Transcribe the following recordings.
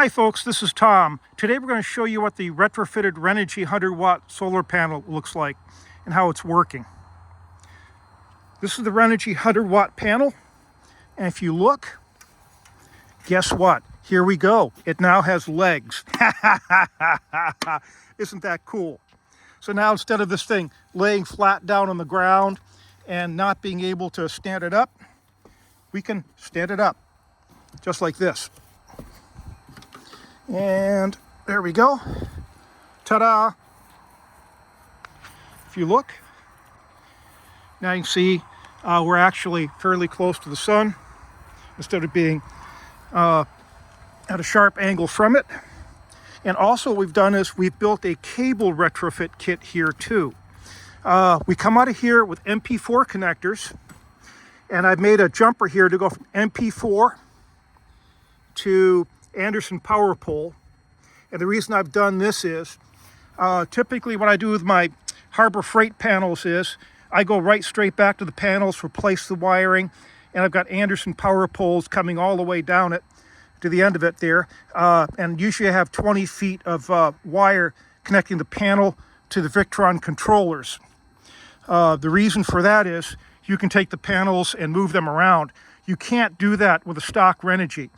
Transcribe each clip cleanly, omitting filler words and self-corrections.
Hi folks, this is Tom. Today we're going to show you what the retrofitted Renogy 100-watt solar panel looks like and how it's working. This is the Renogy 100-watt panel, and if you look, guess what? Here we go. It now has legs. Isn't that cool? So now instead of this thing laying flat down on the ground and not being able to stand it up, we can stand it up just like this. And there we go. Ta-da! If you look, now you can see we're actually fairly close to the sun instead of being at a sharp angle from it. And also what we've done is we've built a cable retrofit kit here too. We come out of here with MP4 connectors, and I've made a jumper here to go from MP4 to Anderson power pole. And the reason I've done this is typically what I do with my Harbor Freight panels is I go right straight back to the panels, replace the wiring, and I've got Anderson power poles coming all the way down it to the end of it there, and usually I have 20 feet of wire connecting the panel to the Victron controllers. The reason for that is you can take the panels and move them around. You can't do that with a stock Renogy.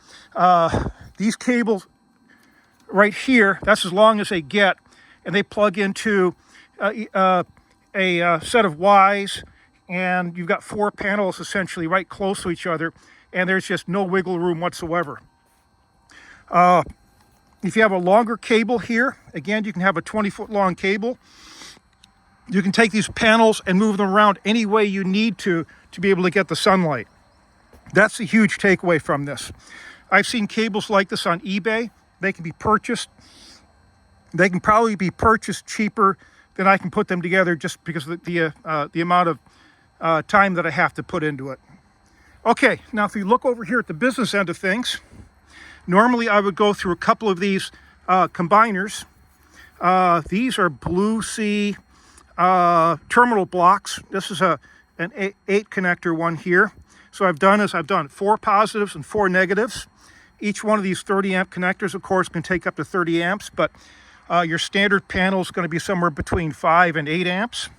These cables right here, that's as long as they get, and they plug into a set of Ys, and you've got 4 panels essentially right close to each other, and there's just no wiggle room whatsoever. If you have a longer cable here, again, you can have a 20-foot long cable. You can take these panels and move them around any way you need to be able to get the sunlight. That's a huge takeaway from this. I've seen cables like this on eBay. They can be purchased. They can probably be purchased cheaper than I can put them together just because of the amount of time that I have to put into it. Okay, now if you look over here at the business end of things, normally I would go through a couple of these combiners. These are Blue Sea terminal blocks. This is an 8 connector one here. So I've done 4 positives and 4 negatives. Each one of these 30 amp connectors, of course, can take up to 30 amps, but your standard panel is going to be somewhere between 5 and 8 amps.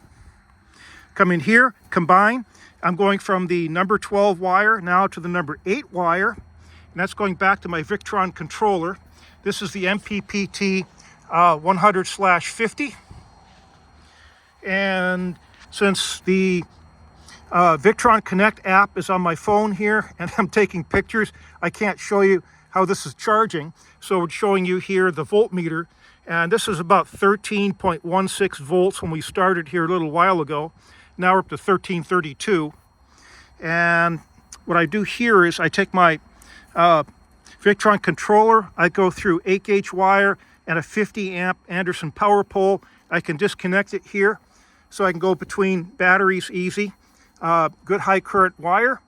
Come in here, combine. I'm going from the number 12 wire now to the number 8 wire, and that's going back to my Victron controller. This is the MPPT 100/50. And since the Victron Connect app is on my phone here and I'm taking pictures, I can't show you how this is charging. So it's showing you here the voltmeter, and this is about 13.16 volts when we started here a little while ago. Now we're up to 1332. And what I do here is I take my Victron controller, I go through 8-gauge wire and a 50 amp Anderson power pole. I can disconnect it here so I can go between batteries easy. Good high current wire,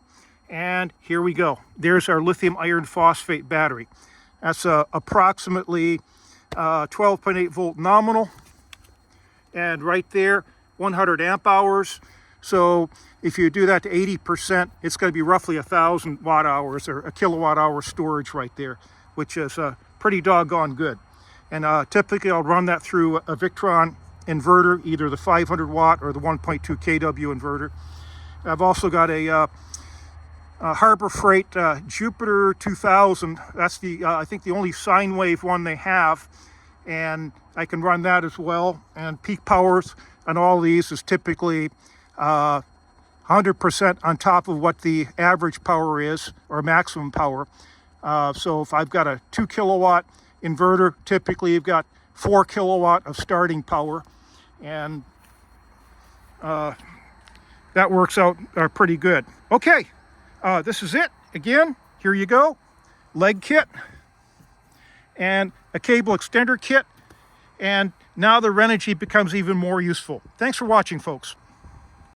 and here we go. There's our lithium iron phosphate battery. That's approximately 12.8 volt nominal, and right there 100 amp hours. So if you do that to 80%, it's going to be roughly 1,000 watt hours or a kilowatt hour storage right there, which is pretty doggone good. And typically I'll run that through a Victron inverter, either the 500 watt or the 1.2 kW inverter. I've also got a Harbor Freight Jupiter 2000. That's the I think the only sine wave one they have, and I can run that as well. And peak powers on all these is typically 100% on top of what the average power is, or maximum power. So if I've got a 2 kilowatt inverter, typically you've got 4 kilowatt of starting power, and that works out pretty good. Okay, this is it. Again, here you go. Leg kit and a cable extender kit. And now the Renogy becomes even more useful. Thanks for watching, folks.